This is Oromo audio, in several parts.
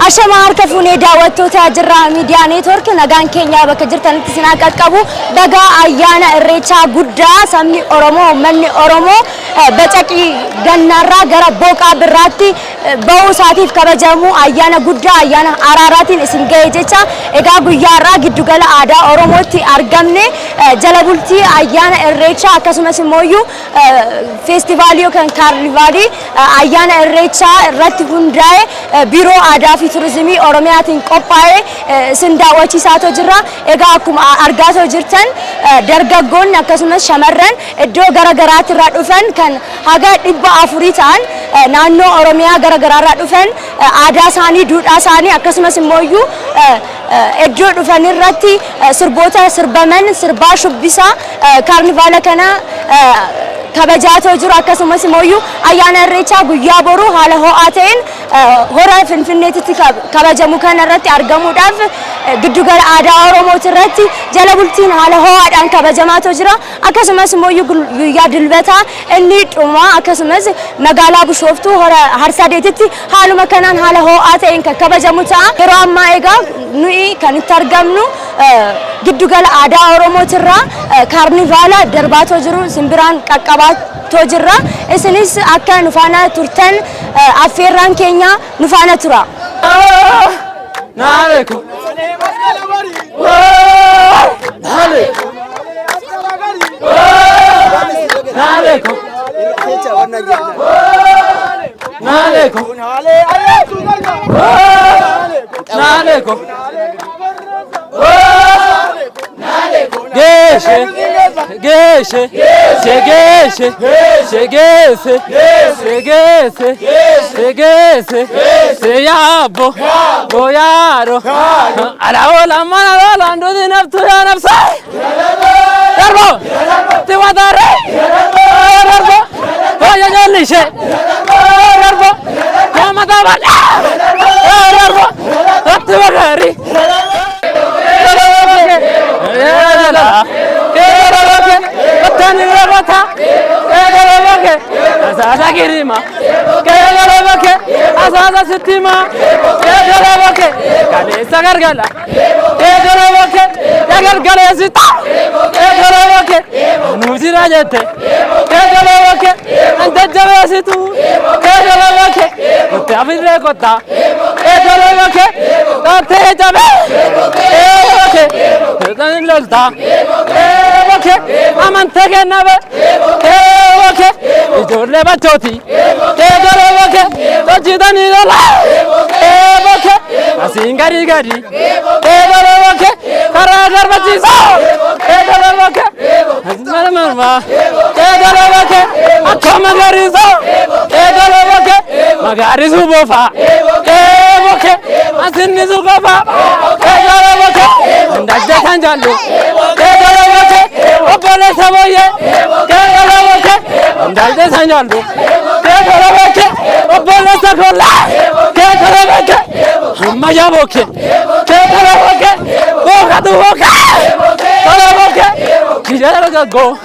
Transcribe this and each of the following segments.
Ashamaar ka funee daawwattoota jirra miidiyaa neetwork nagaan keenya bakka jirtanitti isin qaqqabu dagaa ayyaana irreechaa guddaa sabni Oromoo manni Oromoo bacaqii gannaarraa gara booqaa birraatti ba'uu isaatiif kabajamu ayyaana guddaa ayyaana araaraatiin isin ga'e jecha egaa guyyaarraa giddugala aadaa Oromootti argamne jala bultii ayyaana irreechaa akkasumas immoo feestivaalii yookaan kaarnivaalii ayyaana irreechaa irratti hundaa'e biiroo aadaa fi turizimii Oromiyaatiin qophaa'ee isin daawwachiisaa jirra. Egaa akkuma argaa jirtan dargaggoonni akkasumas shamarran iddoo garaagaraatti irraa dhufan kan haga 400 ta'an naannoo Oromiyaa garaagaraa dhufan aadaa isaanii duudhaa isaanii akkasumas immoo iddoo dhufan irratti sirboota sirbaman sirbaa shubbisaa kaarnivaala kana kabajaato jiru akkasumas immoo ayyaana irreechaa guyyaa boru haala ho'aa ta'een hora Finfinneetti kabajamu kana irratti argamuudhaaf giddugala aadaa Oromootti irratti jala bultiin haala ho'aadhaan kabajamaato jira akkasumas immoo guyyaa dilbataa inni dhuma akkasumas magaalaa Bishooftuu hora Harsadeetitti haaluma kanaan haala ho'aa ta'een kabajamu ta'a yeroo ammaa egaa nuyi kan itti argamnu giddugala aadaa Oromootti irraa kaarnivaala darbaato jiru simbiraan qaqqabaato jirra isinis akka nufaana turtan affeerraan keenya nufaana tura. Naaleko Naaleko Naaleko Naaleko Naaleko Geshe Geshe Geshe Geshe Geshe Geshe Seyabo Boyaro Araola Manarola ndo dinaftu ya nafsa Darbo Tiwadare Darbo Oya Jolishe Darbo Kamata Bala Darbo Tiwadari Asasa kirima, kegalabake, asasa sitima, kegalabake, kalesa gargala, kegalabake, gargala sita, kegalabake, nuzi rajete, kegalabake, ante jabe situ, kegalabake, utafire kota, kegalabake, tate jabe, kegalabake, tani lolta, kegalabake, amante kenabe, kegalabake. Ijoollee bachooti keegalabake hojjetani lola keebake asiin gadi keegalabake karaa darbachiisa keegalabake asmara marma keegalabake akkoo magariisa keegalabake magariisu bofa keebake asinnisu qofa keegalabake ndajja kan jaallu keegalabake obboleessa booyyee keegalabake ndalde sanjaldu keegalabake obboleessa kolla keegalabake amma yaboke keegalabake bookatu booka keegalabake kijara gago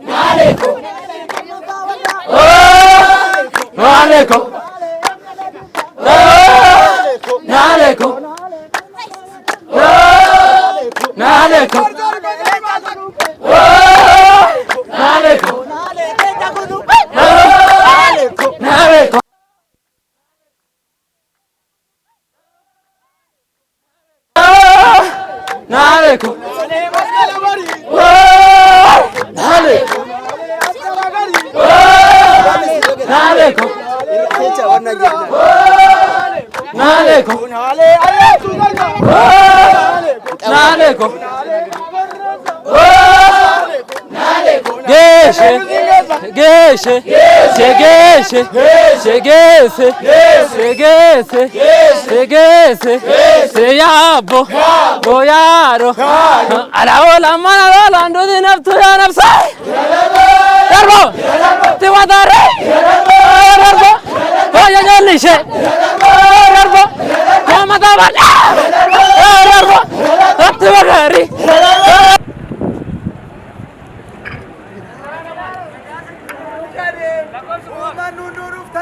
Naaleko Naaleko Naaleko Naaleko Naaleko Naaleko Naaleko Naaleko Naaleko Naaleko Geshe Geshe Geshe Geshe Geshe Geshe Seyabo Boyaro Araola Manarola ndo dinaftu ya nafsa Darbo Tiwadare Darbo Oya Jolishe Darbo Kamata Bala Darbo Tiwadari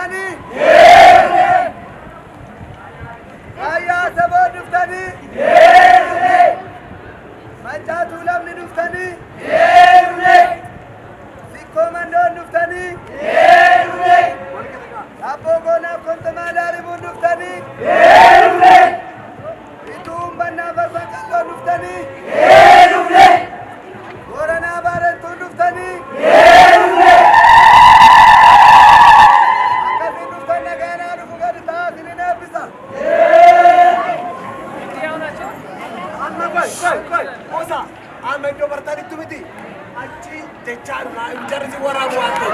nuftani ayya sabo nuftani manjatu lamni nuftani sikko mando nuftani apo gona kontama daribu nuftani itum banna barbakallo nuftani gorana barantu nuftani Amendo bertani tu miti, aci decan lah, ujar si orang waktu.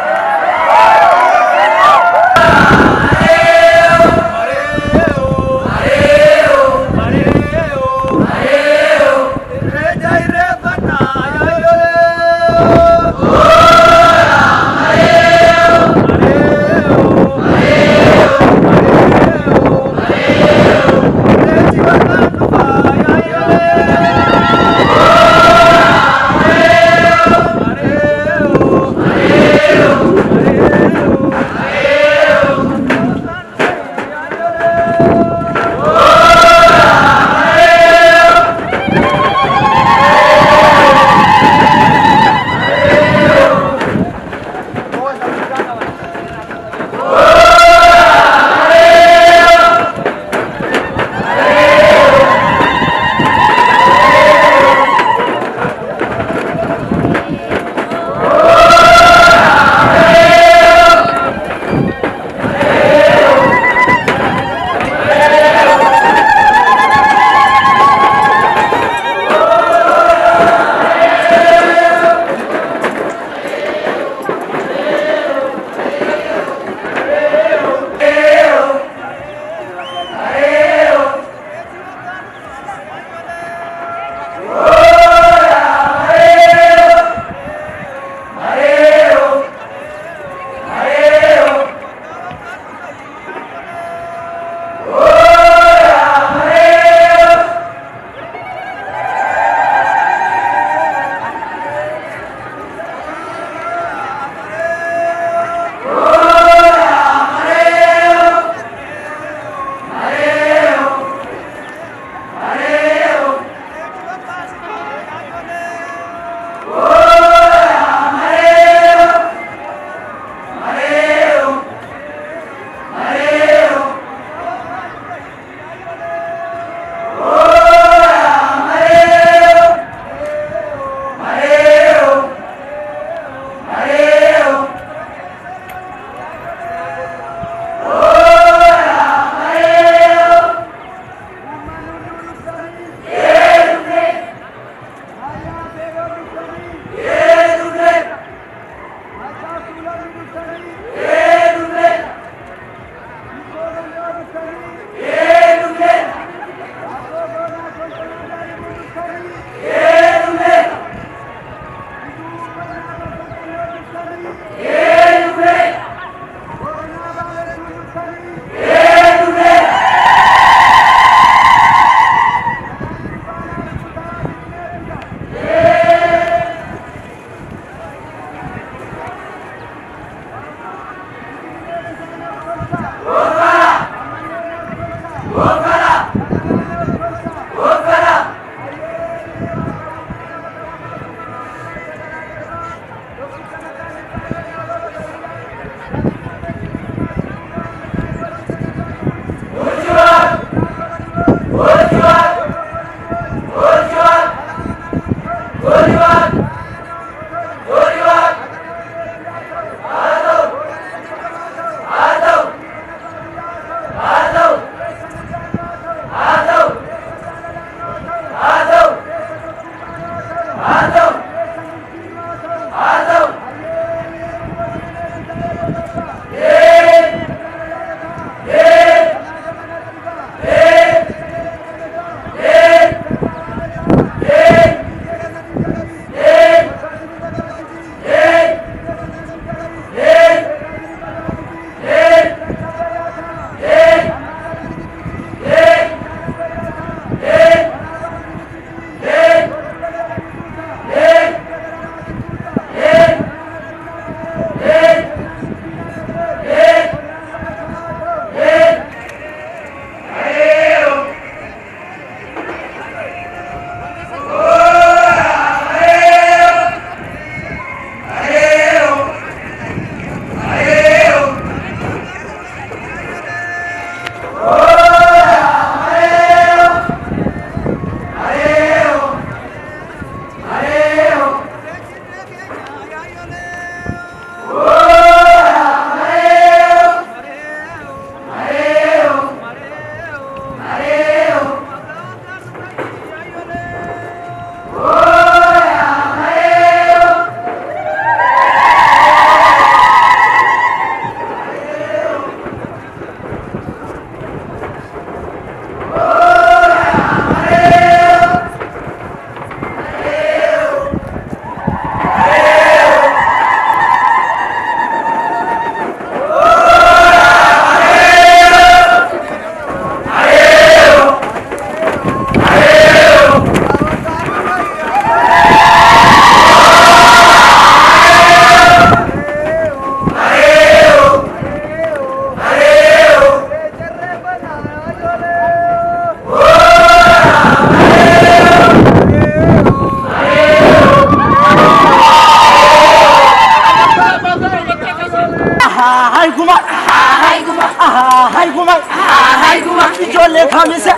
Hamisa.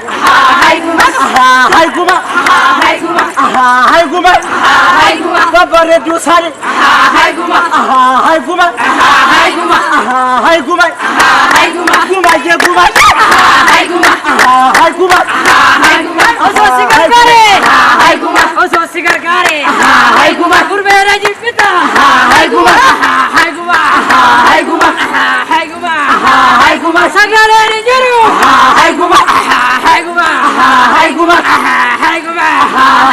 Haiguma. Haiguma. Haiguma. Haiguma. Haiguma. Babare dusari. Haiguma. Haiguma. Haiguma. Haiguma. Haiguma. Guma ye guma. Haiguma. Haiguma. Haiguma. Oso sigar kare. Haiguma. Oso sigar kare. Haiguma. Kurbera jipita. Haiguma. Haiguma. Haiguma. Haiguma. Haiguma. Sagare nijeru. Haiguma. Haiguma. Haiguma. Haiguma.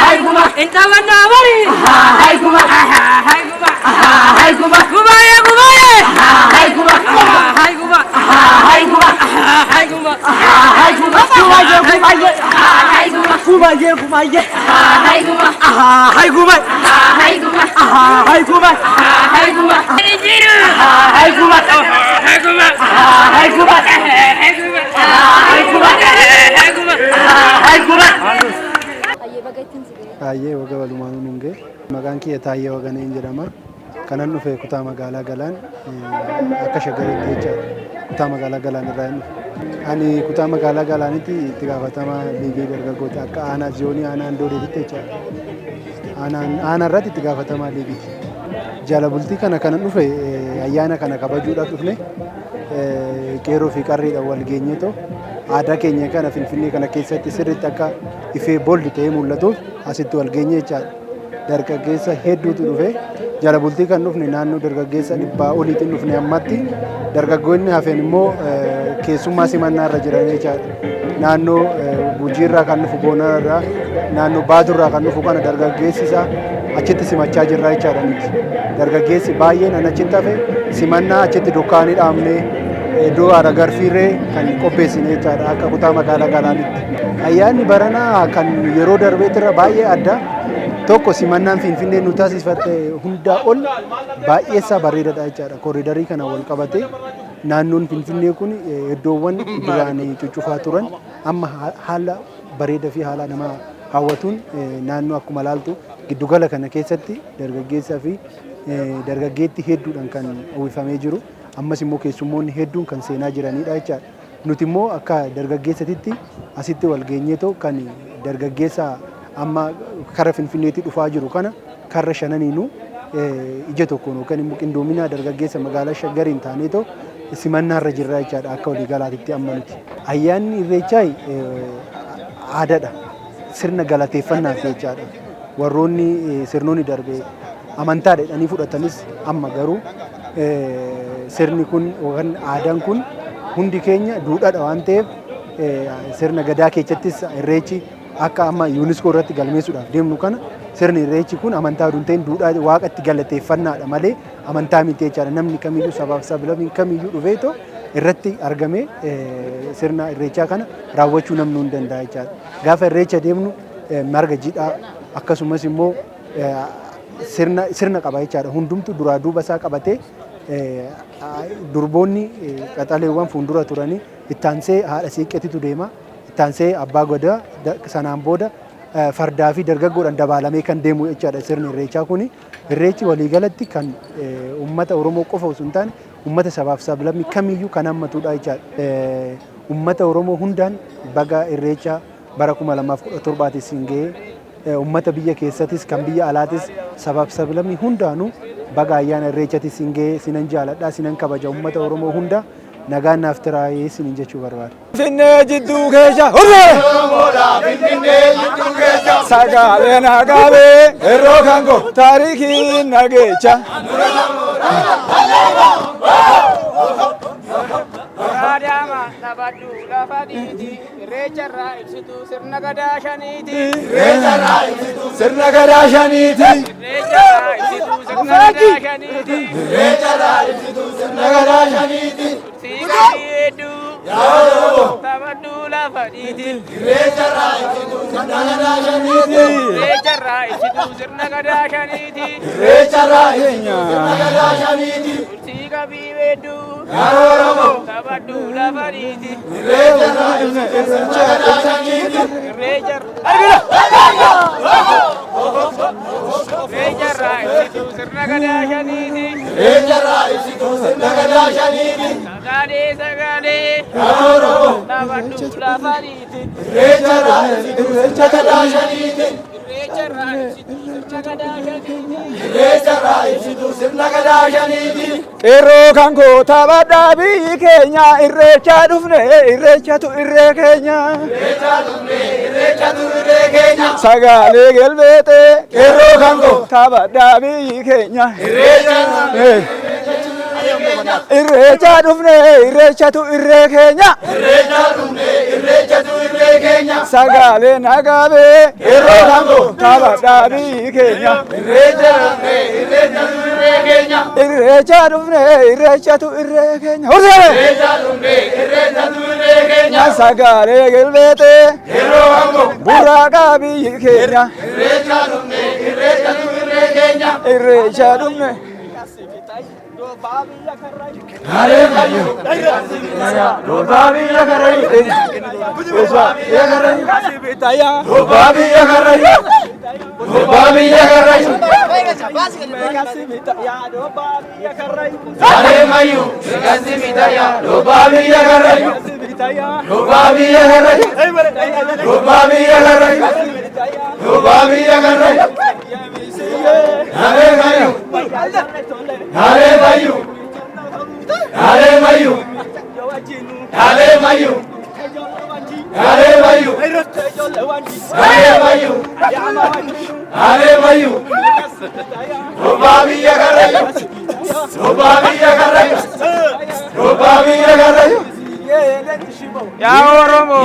Haiguma. Inta banda bari. Haiguma. Haiguma. Haiguma. Gumaye gumaye. Haiguma. Haiguma. Haiguma. Haiguma. Haiguma. Gumaye gumaye. Haiguma. Gumaye gumaye. Haiguma. Haiguma. Haiguma. Haiguma. Haiguma. Nijeru. Haiguma. Haiguma. Haiguma. Haiguma. Haiguma. Haiguma. Taayee waga walumaan nungee maqaan kiyya Taayee Waganeen jedhama. Kanan dhufe kutaa magaalaa Galaan akka shaggareetti jechaadha. Kutaa magaalaa Galaan irraa hin dhufe. Ani kutaa magaalaa Galaanitti itti gaafatamaa liigii dargaggoota akka aanaa ziyoonii aanaa Andooreetitti jechaadha. Aanaa irratti itti gaafatamaa liigiiti. Jala bultii kana kanan dhufe ayyaana kana kabajuudhaaf dhufne qeerroo fi qarreedhaan wal geenyeetoo aadaa keenya kana Finfinnee kana keessatti sirriitti akka ifee bolli ta'ee mul'atuuf asitti wal geenye jechaadha. Dargaggeessa hedduutu dhufe jala bultii kan dhufne naannoo dargaggeessa 100 oliitiin dhufne ammatti dargaggoonni hafeen immoo keessummaa simannaa irra jiran jechaadha. Naannoo Gujiirraa kan dhufu Boonarraa naannoo Baaturraa kan dhufu kana dargaggeessi isaa achitti simachaa jirra jechaadha nuti. Dargaggeessi baay'een an achitti hafe simannaa achitti dukkaanii dhaabnee iddoo haadha garfiirree kan qopheessine jechaadha akka kutaa magaalaa Galaanitti. Ayyaanni baranaa kan yeroo darbeetirra baay'ee adda. Tokko simannaan Finfinnee nu taasifatte hundaa ol baay'eesaa bareedaadha jechaadha. Kooriidarii kana wal qabatee naannoon Finfinnee kun iddoowwan duraan cuccufaa turan amma haala bareedaa fi haala nama hawwatuun naannoo akkuma laaltu giddugala kana keessatti dargaggeessaa fi dargaggeetti hedduudhaan kan uwwifamee jiru. Ammas immoo keessummoonni hedduun kan seenaa jiranidha jechaadha. Nuti immoo akka dargaggeessatitti asitti wal geenyeetoo kan dargaggeessa amma kara Finfinneetti dhufaa jiru kana karra shananiinuu ija tokkoon yookaan immoo qindoominaa dargaggeessa magaalaa Shaggariin taaneetoo simannaarra jirra jechaadha akka waliigalaatitti amma nuti. Ayyaanni Irreechaa aadaadha. Sirna galateeffannaati jechaadha. Warroonni sirnoonni darbe amantaadha jedhanii fudhatanis amma garuu sirni kun yookaan aadaan kun hundi keenya duudhaadha waan ta'eef sirna gadaa keessattis Irreechi akka amma UNESCO irratti galmeessuudhaaf deemnu kana sirni Irreechi kun amantaa hin ta'in duudhaa waaqatti galateeffannaadha malee amantaa miti jechaadha. Namni kamiyyuu sabaaf sablamii kamiyyuu dhufeetoo irratti argamee sirna Irreechaa kana raawwachuu namni hin danda'a jechaadha. Gaafa Irreecha deemnu marga jiidhaa akkasumas immoo sirna qaba jechaadha. Hundumtu duraa duuba isaa qabatee durboonni qaxaleewwan fuuldura turanii ittaansee haadha siiqqeetitu deema. Ittaansee abbaa gadaa sanaan booda fardaa fi dargaggoodhaan dabaalamee kan deemu jechaadha sirni Irreechaa kuni. Irreechi waliigalatti kan uummata Oromoo qofa osoo hin taane uummata sabaaf sablammii kamiyyuu kan hammatudha jechaadha. Uummata Oromoo hundaan baga Irreechaa bara 2017 isin ga'ee uummata biyya keessattis kan biyya alaatis sabaaf sablammii hundaanuu baga ayyaana Irreechatis isin ga'ee sinan jaaladha sinan kabaja uummata Oromoo hunda nagaan naaf tiraayee sinin jechuu barbaada. Finfinnee jidduu keessa hurree! Finfinnee jidduu keessa sagaalee nagaabee yeroo kan go taarikiin nageecha. Raadiyama nabaddu lafa dhiiti Irreecharraa ibsitu sirna gadaa shaniiti. Irreecharraa ibsitu sirna gadaa shaniiti. Irreecharraa ibsitu sirna gadaa shaniiti. Irreecharraa ibsitu sirna gadaa shaniiti. Sigayeedu nabaddu lafa dhiiti Irreecharraa ibsitu sirna gadaa shaniiti. Irreecharraa ibsitu sirna gadaa shaniiti. Irreecharraa ibsitu sirna gadaa shaniiti. Sigayeedu nabaddu lafa dhiiti Irreecharraa ibsitu sirna gadaa shaniiti. Irreecharraa ibsitu sirna gadaa shaniiti. Irreecharraa ibsitu sirna gadaa shaniiti. Sagaalee nabaddu lafa dhiiti Irree kan goota baddaa biyyi keenya irreechaa dhufne irreechatu irree keenya. Sagaalee gelbeete irree kan goota baddaa biyyi keenya irreechaa dhufne irreechatu irree keenya. Sagaalee nagaabee irree kan goota baddaa biyyi keenya irreechaa dhufne irreechatu irree keenya. Sagaalee gelbeete burraaqa biyyi keenya irreechaa dhufne. Ya Oromo,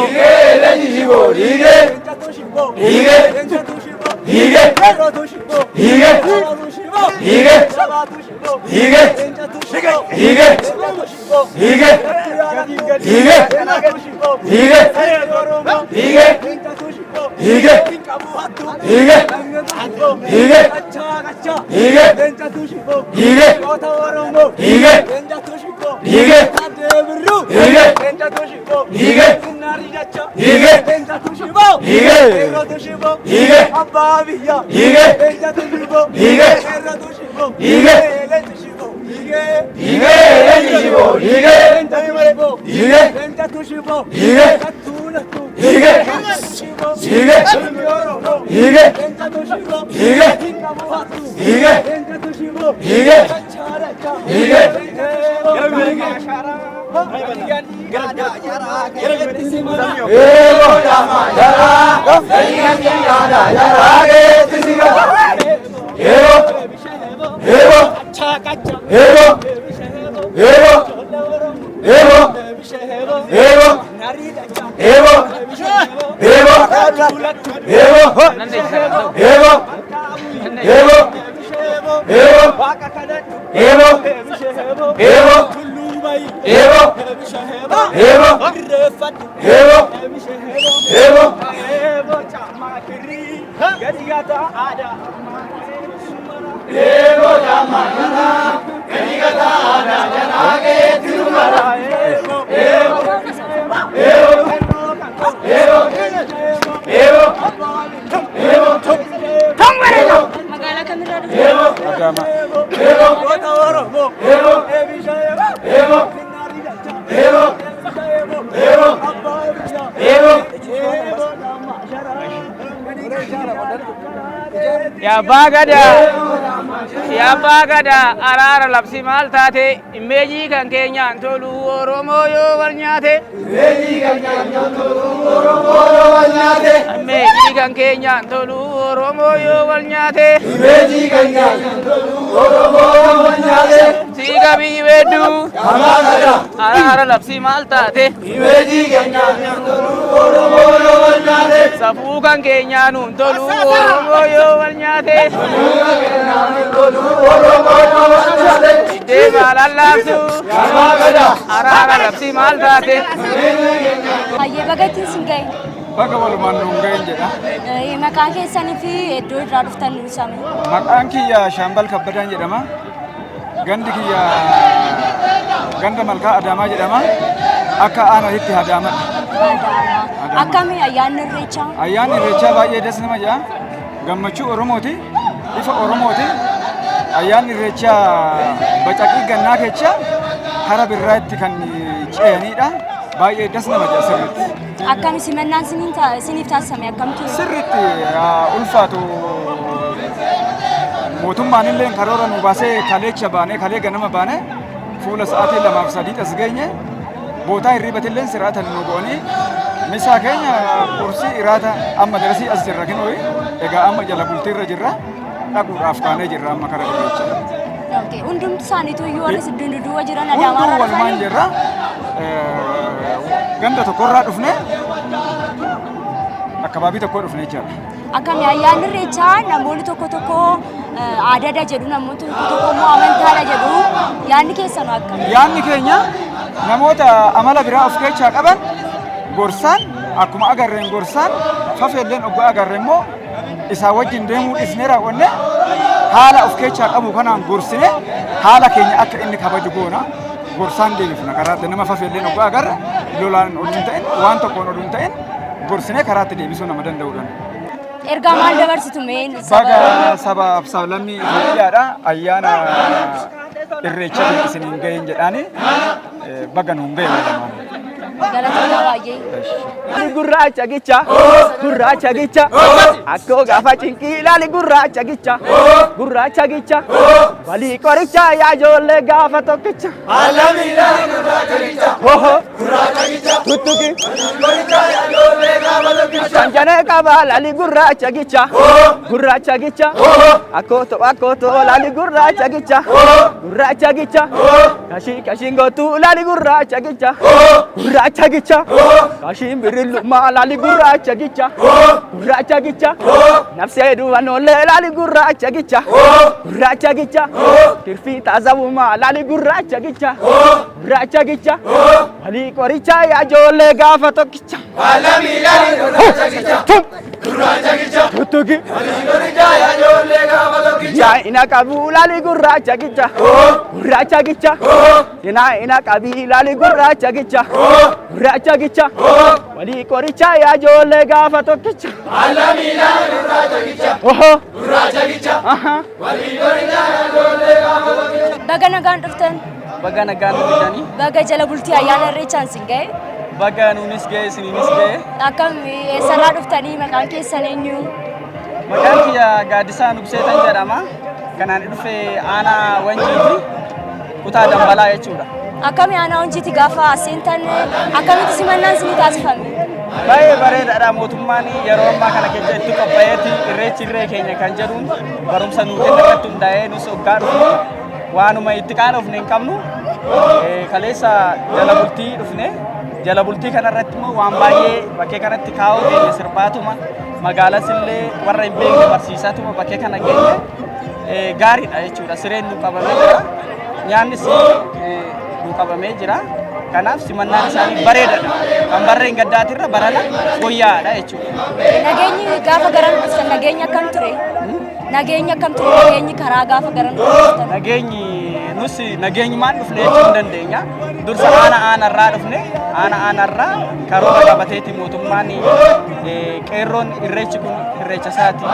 Ya bagada arara labsi mal taate immeji kan keenyaan tolu Oromoo yoo wal nyaate immeji kan keenyaan tolu Oromoo yoo wal nyaate siga biwedu arara labsi mal taate immeji kan keenyaan tolu Oromoo yoo wal nyaate safu kan keenyaan tolu Oromoo yoo wal nyaate Deva lalabsu, arara labsi mal taate. Aye bagatin singai. Baga walumaan nungain jedha. Maqaan keessanii fi iddoo irraa dhuftan nu ibsame. Maqaan kiyya Shaambal Kabbadaan jedhama. Gandi kiyya ganda malkaa Adaamaa jedhama. Akka aanatitti Adaama. Akkami ayyaanni irreechaa? Ayyaanni irreechaa baay'ee das nama jedha. Gammachuu Oromooti. Ifa Oromooti. Ayyaanni irreechaa bacaqii gannaa kecha hara birraatti kan ce'anidha. baay'ee das nama jira sirriitti. Akkami simannaan siniif taasifame akkamtu? Sirriitti ulfaatu mootummaan illee karoora nu baasee kaleecha baanee kalee ganama baanee fuula sa'aatii 2-3 as geenye bootaa hirriibati illee sirraatan nu goonii misaa keenya qursii iraata amma darasii as jirra kennuuyi egaa amma jala bultii irra jirra dhaquudhaaf kaanee jirra amma karaa irreecha. Hundumti isaaniitu iyyuu warri duduuba jiran Adaamaa irraa dhufanii? Walumaan jirra ganda tokkorraa dhufne akkabaabii tokkoo dhufne jechaadha. Akkami ayyaanni irreechaa namoonni tokko aadaadha jedhu namoonni tokko immoo amantaadha jedhu yaadni keessan akkami? Yaadni keenya namoota amala biraa of keessaa qaban gorsaan akkuma agarreen gorsaan fafeelleen oggaa agarreen immoo isaa wajjin deemuu dhisnee raawwanne haala of keessaa qabu kanaan gorsine haala keenya akka inni kabaju goona gorsaan deebifna karaatti nama fafeelleen oggaa agarra lolaan oduun ta'in waan tokkoon oduun ta'in gorsine karaatti deebisuu nama danda'uudhaan. Ergaa maal dabarsitu meen? Baga sabaaf sablammii Itoophiyaadha ayyaana irreecha isiniin ga'een jedhaani baga nuun ga'e jedhama. Galatoota baay'ee. Gurraacha gicha akkoo gaafa cinqii ilaali gurraacha gicha walii qoricha yaa ijoollee gaafa tokkicha. Alami ilaali gurraacha gicha. Gurraacha gicha. Tuttuki. Qoricha yaa ijoollee gaafa tokkicha. Kanjanee qaba laali gurraacha gicha. Akkoo laali gurraacha gicha. Kashiin gootuu laali gurraacha gicha. Kashiin birillummaa laali gurraacha gicha. Nafsee duwwanollee laali gurraacha gicha. Tirfii taasifamuu laali gurraacha gicha. Walii qoricha yaa ijoollee gaafa tokkicha. Alami ilaali gurraacha gicha. Gurraacha gicha. Tuttuki. Walii qoricha yaa ijoollee gaafa tokkicha. Yaa ina qabu laali gurraacha gicha. Ina qabi laali gurraacha gicha. Walii qoricha yaa ijoollee gaafa tokkicha. Alami ilaali gurraacha gicha. Gurraacha gicha. Walii qoricha yaa ijoollee gaafa tokkicha. Baga nagaan dhuftan. Baga nagaan dhuftan. Baga jala bultii ayyaana irreechaan sin ga'e. Baga nuunis ga'e isiniinis ga'e. Akkam eessarraa dhuftanii maqaan keessan eenyu? Maqaan kiyya Gaaddisaa Nugseetan jedhama. Kanaan dhufe aanaa Wanjiiti kutaa Dambalaa jechuudha. Akkami aanaa Wanjiiti gaafa seentan akkamitti simannaan isinii taasifame? Baay'ee bareedaadha mootummaan yeroo ammaa kana keessa itti qophaa'eeti irreechi irree keenya kan jedhuun barumsa nuu kennatti hundaa'ee nus hoggaa dhufne waanuma itti qaanofne hin qabnu kaleessa jala bultii dhufne jala bultii kanarratti immoo waan baay'ee bakkee kanatti kaa'uu keenya sirbaatuma magaalas illee warra hin beekne barsiisatuma bakkee kana geenye gaariidha jechuudha. Sireen nu qabamee jira nyaannis nu qabamee jira. Kanaaf simannaan isaanii bareedaadha. Kan barreen gaddaatirra barana fooyya'aadha jechuudha. Nageenyi gaafa garan dhuftan nageenyi akkam ture? Nageenyi akkam ture? Nageenyi karaa gaafa garan dhuftan? Nageenyi nus nageenyumaan dhufne jechuu hin dandeenya. Dursa aanarraa dhufne aanarraa karoora qabateeti mootummaan qeerroon irreechi kun irreecha isaati.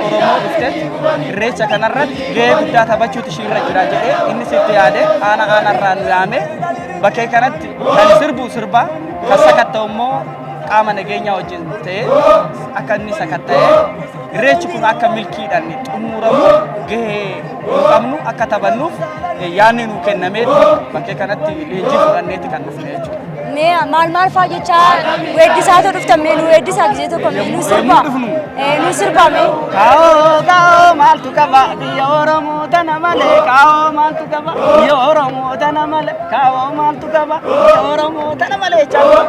Oromoo dhufteetti irreecha kanarratti gahee guddaa taphachuutu ishiirra jira jedhee innis itti yaadee aanarraa nu yaame bakkee kanatti kan sirbu sirbaa kan sakatta'u immoo qaama nageenyaa wajjin ta'ee akka inni sakatta'ee irreechi kun akka milkiidhaan xumuramu gahee nu qabnu akka taphannuuf yaadni nu kennamee bakkee kanatti leenjii fudhanneeti kan dhufne jechuudha. Mee maal fa'aa jecha weeddisaatu dhuftan mee nu weeddisaa gisee tokko mee nu sirbaa? Nu sirbaa mee? Kaa'oo maaltu qaba biyya Oromoo tana malee kaa'oo maaltu qaba biyya Oromoo tana malee kaa'oo maaltu qaba biyya Oromoo tana malee jechuudha.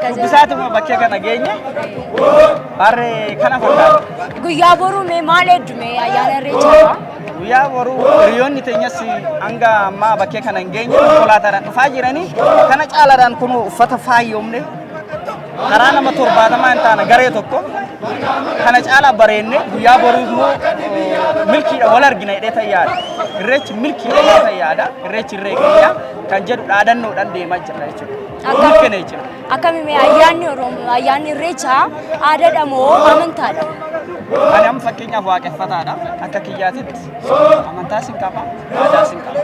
Dubbisaatuma bakkee kana geenye barree kana fakkaata. Guyyaa boruu mee maal heddume ayyaana irreechaa? Guyyaa boruu hiriyoonni teenyas hanga ammaa bakkee kana hin geenye konkolaataadhaan dhufaa jiranii kana caalaadhaan kun uffata faayyoomne karaa nama 70 hin taane garee tokko kana caalaa bareenne guyyaa boruu immoo milkiidha wal argina hidhee tayyaadha. Irreechi milkiidha hidhee tayyaadha. Irreechi irree keenya kan jedhu dhaadannoodhaan deemaa jirra jechuudha. Akkami ayyaanni Oromoo ayyaanni irreechaa aadaadha moo amantaadha? Ani amma fakkeenyaaf waaqeffataadha. Akka kiyyaatitti amantaas hin qaba, aadaas hin qaba.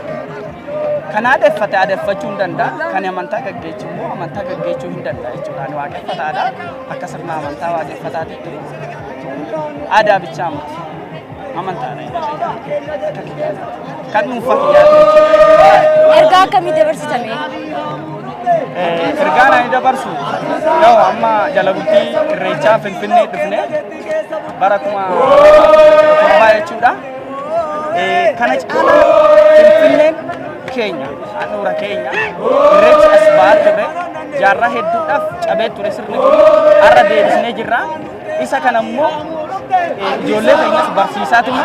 kan aadeffate aadeffachuu hin danda'a kan amantaa gaggeessu immoo amantaa gaggeessuu hin danda'a jechuudha waaqeffataadha akka sirna amantaa waaqeffataatitti aadaa bichaa amantaadha kan dhuunfaa ergaa akkamii dabarsitame ergaan ani dabarsu yoo amma jala bultii irreechaa Finfinnee dhufne bara 2007 jechuudha kana caalaa Finfinneen keenya handhuura keenya irreechi as ba'aa ture jaarraa hedduudhaaf cabee ture sirni kun har'a deebisnee jirra isa kana immoo ijoollee keenyas barsiisaatuma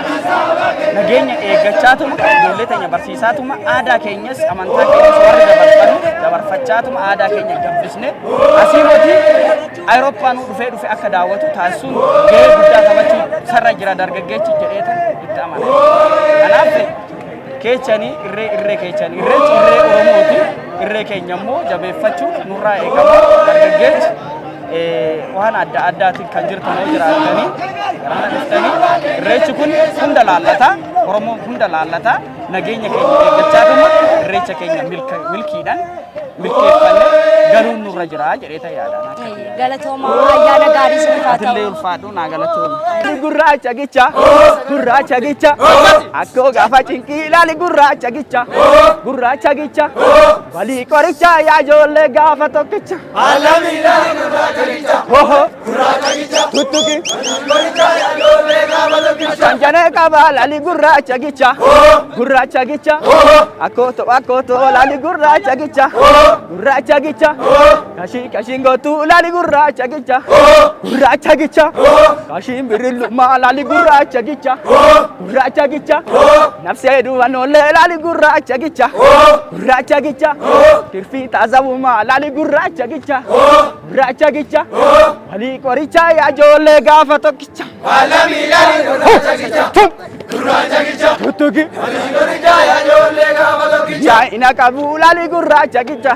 nageenya eeggachaatuma ijoollee keenya barsiisaatuma aadaa keenyas amantaa keenyas warri dabarfachaatuma aadaa keenya gabbisne asii hojii Awurooppaan dhufe akka daawwatu taasisuun gahee guddaa taphachuu sarara jira dargaggeechi jedheetan itti amana. Kanaaf keechanii irree keechanii irreechi irree Oromooti irree keenya immoo jabeeffachuu nurraa eegama dargaggeechi waan adda addaatiin kan jirtan yoo jiraatanii garana dhuftanii irreechi kun hunda laallata Oromoo hunda laallata nageenya keenya eeggachaatuma irreecha keenya milkiidhaan milkeeffannee galuun nurra jira jedheeta yaadana. Galatooma ayyaana gaarii siif haa ta'u. Atillee ulfaadhu naa galatooma. Gurraacha gicha akkoo gaafa cinqii ilaali gurraacha gicha walii qoricha yaa ijoollee gaafa tokkicha. Alami ilaali gurraacha gicha tuttuki qoricha yaa ijoollee gaafa tokkicha. Kanjanee qaba laali gurraacha gicha akkooto laali gurraacha gicha kashiin gootu laali gurraacha gicha kashiin birillumaa laali gurraacha gicha nafsee duwwanoolee laali gurraacha gicha tirfii taazabumaa laali gurraacha gicha walii qoricha yaa ijoollee gaafa tokkicha. Alami laali gurraacha gicha tuttuki walii qoricha yaa ijoollee gaafa tokkicha. Ina qabu laali gurraacha gicha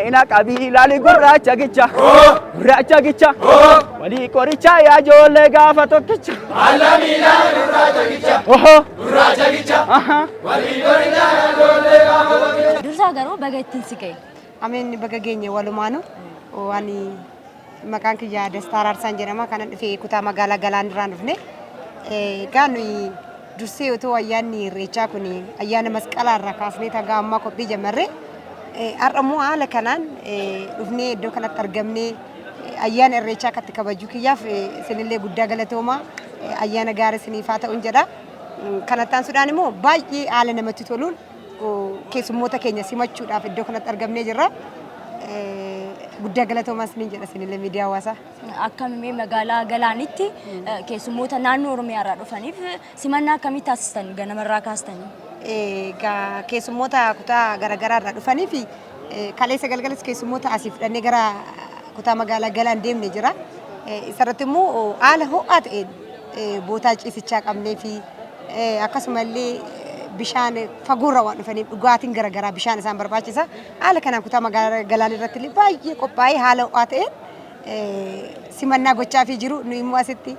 ina qabi laali gurraacha gicha walii qoricha yaa ijoollee gaafa tokkicha. Alami laali gurraacha gicha walii qoricha yaa ijoollee gaafa tokkicha. Dursaa garuu baga ittiin si ga'e. Ameen baga geenye walumaanu waan maqaan kiyya Dastaa Araarsaan jedhama kanan dhufee kutaa magaalaa Galaanirraan dhufne nuyi dursee otoo ayyaanni irreechaa kun ayyaana masqalaa irraa kaasnee tagaa ammaa qophii jammarre har'a immoo haala kanaan dhufnee iddoo kanatti argamnee ayyaana irreechaa akkatti kabajuu kiyyaaf isinillee guddaa galatooma ayyaana gaarii isiniif haa ta'uun jedha. Kanattaan sudhaan immoo baay'ee haala namatti toluun keessummoota keenya simachuudhaaf iddoo kanatti argamnee jirra. Guddaa galatooma isiniin jedha isinillee miidiyaa hawaasaa. Akkamitti magaalaa Galaanitti keessummoota naannoo Oromiyaa irraa dhufaniif simannaa akkamii taasistan ganamarraa kaastanii? Keessummoota kutaa garaagaraa irraa dhufaniif kaleessa galgalas keessummoota asii fudhannee gara kutaa magaalaa Galaan deemnee jira. Isarratti immoo haala ho'aa ta'een bootaa ciisichaa qabnee fi akkasumallee bishaan fagoorra waan dhufaniif dhugaatiin garaagaraa bishaan isaan barbaachisa. Haala kanaan kutaa magaalaa Galaan irratti illee baay'ee qophaa'ee haala ho'aa ta'een simannaa gochaa fi jiru. Nu immoo asitti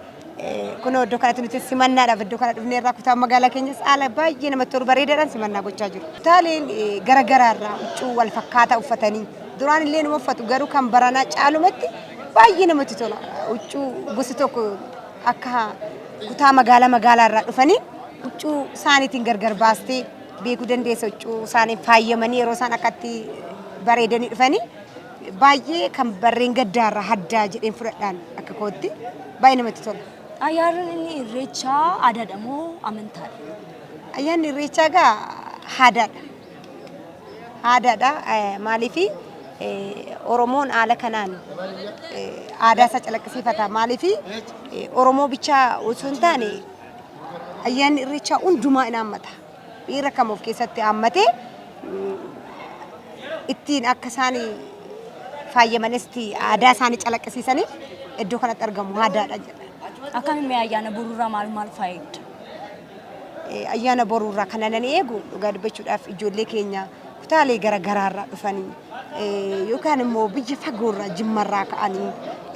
kunoo iddoo kanatti nuti simannaadhaaf iddoo kana dhufnee irraa kutaa magaalaa keenyas haala baay'ee namatti tolu bareedaadhaan simannaa gochaa jiru. Kutaaleen garaagaraa irraa huccuu wal fakkaataa uffatanii duraan illee numa uffatu garuu kan baranaa caalumatti baay'ee namatti tola. Huccuu gosi tokko akka kutaa magaalaa irraa dhufanii huccuu isaaniitiin gargar baastee beekuu dandeessa. Huccuu isaaniin faayamanii yeroo isaan akkatti bareedanii dhufanii baay'ee kan barreen gaddaarraa haddaa jedheen fudhadhaan akka kootti baay'ee namatti tola. Ayyaanni irreechaa aadaadha moo amantaadha? Ayyaanni irreechaa egaa aadaadha. Aadaadha maaliif Oromoon haala kanaan aadaa isaa calaqqisiifata. Maaliif Oromoo bichaa osoo hin taane ayyaanni irreechaa hundumaa in hammata. Dhiira kam of keessatti hammatee ittiin akka isaan faayamanisti aadaa isaanii calaqqisiisaniif iddoo kanatti argamu aadaadha jedha. Akkamitti ayyaana boruurraa maal faayidda? Ayyaana boruurraa kana nan eegu dhugaa dubbachuudhaaf ijoollee keenya kutaalee garaagaraarraa dhufanii yookaan immoo biyya fagoorraa jimmarraa ka'anii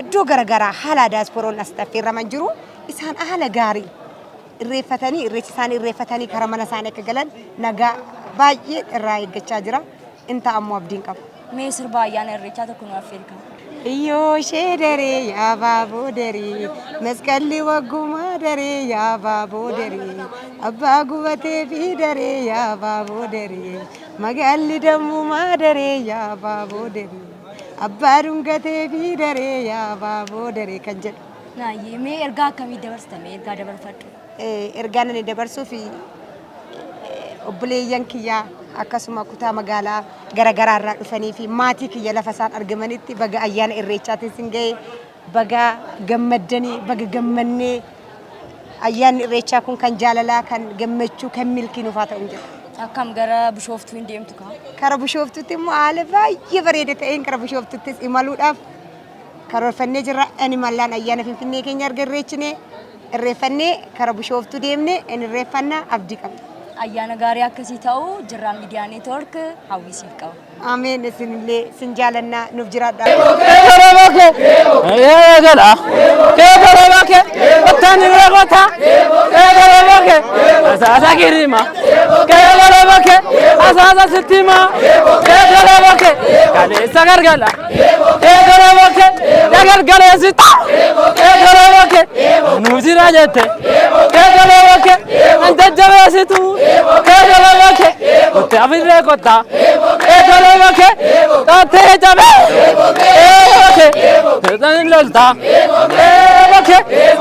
iddoo garaagaraa haala daasporoon as affeerraman jiru isaan haala gaarii irreeffatanii irreecha isaanii irreeffatanii karaa mana isaanii akka galan nagaa baay'ee irraa eeggachaa jira. Inta ammoo abdiin qaba. Mee sirba ayyaana irreechaa tokko nu affeerka. Iyyoo shee daree yaa baaboo daree masqalli waggumaa daree yaa baaboo daree abbaa gubatee fi daree yaa baaboo daree magaalli dammumaa daree yaa baaboo daree abbaa dhungatee fi daree yaa baaboo daree kan jedhu. Naayyee mee ergaa akkamii dabarsitame ergaa dabarfadhu. Ergaan ani dabarsuu fi obboleeyyan kiyyaa akkasuma kutaa magaalaa garaagaraa irraa dhufanii fi maatii kiyya lafa isaan argamanitti baga ayyaana irreechaatiin sin ga'e baga gammaddanii baga gammannee ayyaanni irreechaa kun kan jaalalaa kan gammachuu kan milkii nuuf haa ta'u jedha. Akkam gara Bishooftuu hin deemtu kaa? Kara Bishooftuutti immoo haala baay'ee bareeda ta'een kara Bishooftuuttis imaluudhaaf karoorfannee jirra. Ani mallaan ayyaana Finfinnee keenya erga irreechinee irreeffannee kara Bishooftuu deemnee inni irreeffannaa abdii qabna. Ayyaana gaarii akkasii ta'u Jirraa Miidiyaa Neetwoork hawwisiif qaba. Ameen isinillee sin jaalannaa nuuf jiraadhaa. Asasa kirima, kebalabake, asasa sitima, kebalabake, kalesa gargala, kebalabake, gargala sita, kebalabake, nuzira jete, kebalabake, ante jabe situ, kebalabake, kote afire kota, kebalabake, tate jabe, kebalabake, kebalabake, lolta, kebalabake,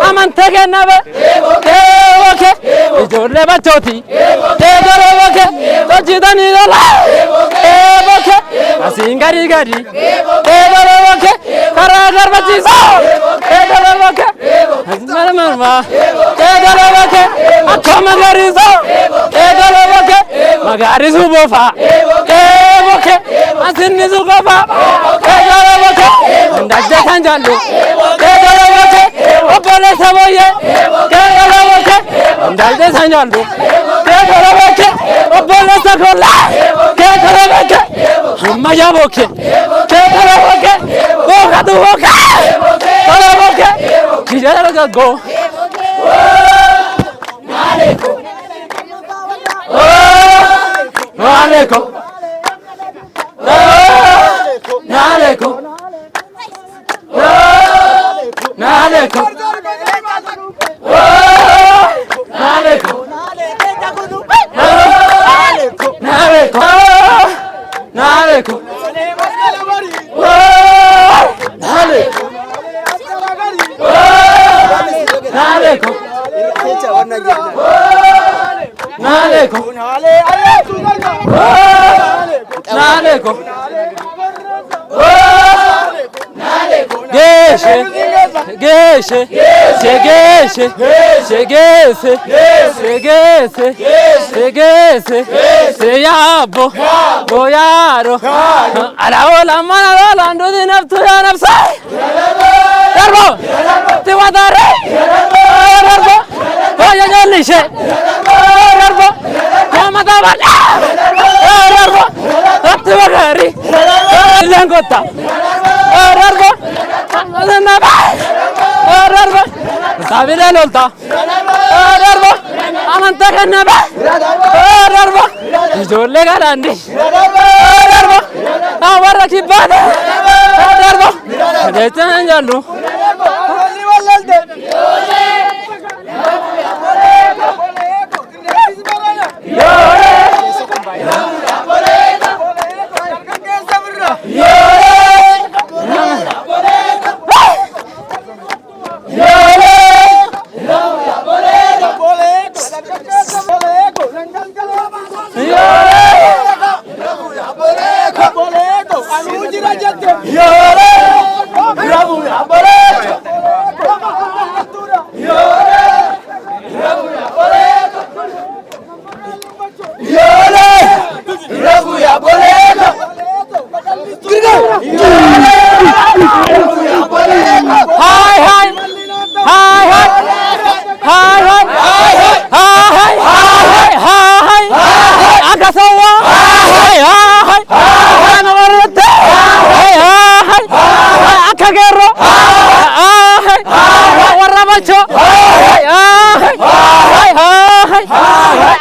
amante kenabe, kebalabake. Ijoollee bachooti keegalee bakke hojjetanii lola bakke asiin gadi keegalee bakke karaa darbachiisa keegalee bakke asmara marmaa keegalee bakke akka magariisa keegalee bakke magariisu bofa bakke asinnisu qofa keegalee bakke ndajja kan jaallu keegalee bakke obboleessa booyyee keegalee bakke ndajja san jaallu keegalee bakke obboleessa kolla keegalee bakke amma jaabokke keegalee bakke bookatu booka keegalee bakke kijara gaggo Naleko Naleko Naleko Naleko Naleko Naleko Naleko Naleko Geshe Geshe Geshe Geshe Geshe Geshe Seyabo Boyaro Ala ola mana ola ndudi naftu ya nafsa Darbo Tiwadare Darbo Oya jolishe Darbo Kama tabala Darbo Tiwadari Langota Darbo Naba Darbo Sabile lolta Darbo Amanta kanaba Darbo Ijolle garandi Darbo Awara kibada Darbo Detan jallu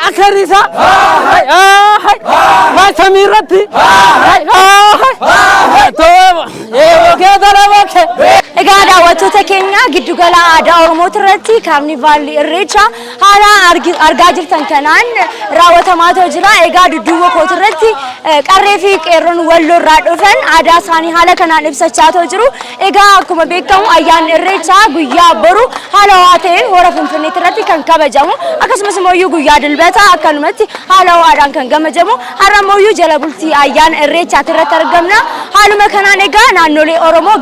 akharisa ma samirati egaa daawwattoota keenya giddugala aadaa Oromoo irratti kaarnivaalii Irreechaa haala argaa jirtan kanaan raawwatamaa jira. Egaa dudduuba kootii irratti qarree fi qeerroon walloo irraa dhufan aadaa isaanii haala kanaan ibsachaa jiru. Egaa akkuma beekamu ayyaanni Irreechaa guyyaa boru haala ho'aa ta'een hora Finfinnee irratti kan kabajamu akkasumas immoo guyyaa Dilbataa akkanumatti haala ho'aadhaan kan gamajamu har'a immoo jala bultii ayyaana Irreechaa irratti argamna. Haaluma kanaan egaa naannolee Oromoo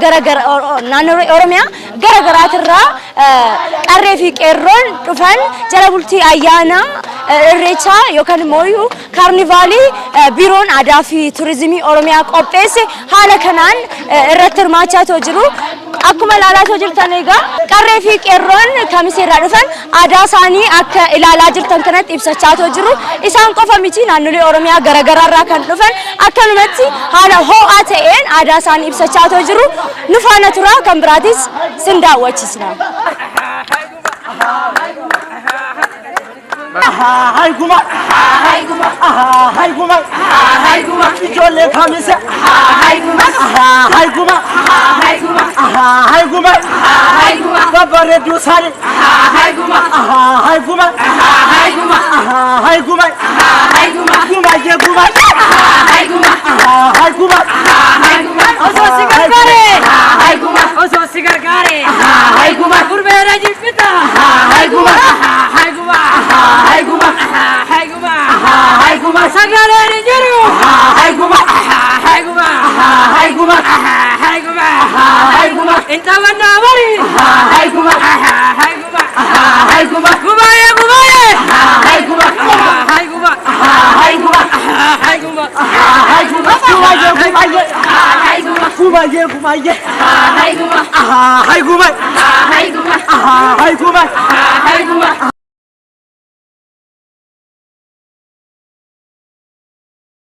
naannolee Oromiyaa garaagaraatirraa qarree fi qeerroon dhufan jala bultii ayyaana Irreechaa yookaan immoo kaarnivaalii biiroon aadaa fi turizimii Oromiyaa qopheesse haala kanaan irratti hirmaachaa jiru. Akkuma ilaalaa jirtan egaa qarree fi qeerroon kamiseerraa dhufan aadaa isaanii akka ilaalaa jirtan kanatti ibsachaa jiru. Isaan qofa miti naannolee Oromiyaa garaagaraarraa kan dhufan akkanumatti haala ho'aa ta'een aadaa isaanii ibsachaa jiru. Nu faana tura kan biraatis sin daawwachiisna. Hai guma, hai guma, hai guma, hai guma, ijoollee kamise, hai guma, hai guma, hai guma, hai guma, hai guma, babbareedduu isaanii, hai guma, hai guma, hai guma, hai guma, hai guma, gumaayee gumaayee, hai guma, hai guma, hai guma, osoo si gargaaree, hai guma, osoo si gargaaree, hai guma, gurbeera jibbita, hai guma, hai guma, hai guma, hai guma, hai guma, sagaleen jiru, hai guma, hai guma, hai guma, hai guma, hai guma, intamanna bari, hai guma, hai guma, hai guma, gumaayee gumaayee, hai guma, hai guma, hai guma, hai guma, hai guma, gumaayee gumaayee, hai guma, gumaayee gumaayee, hai guma, hai guma, hai guma, hai guma, hai guma.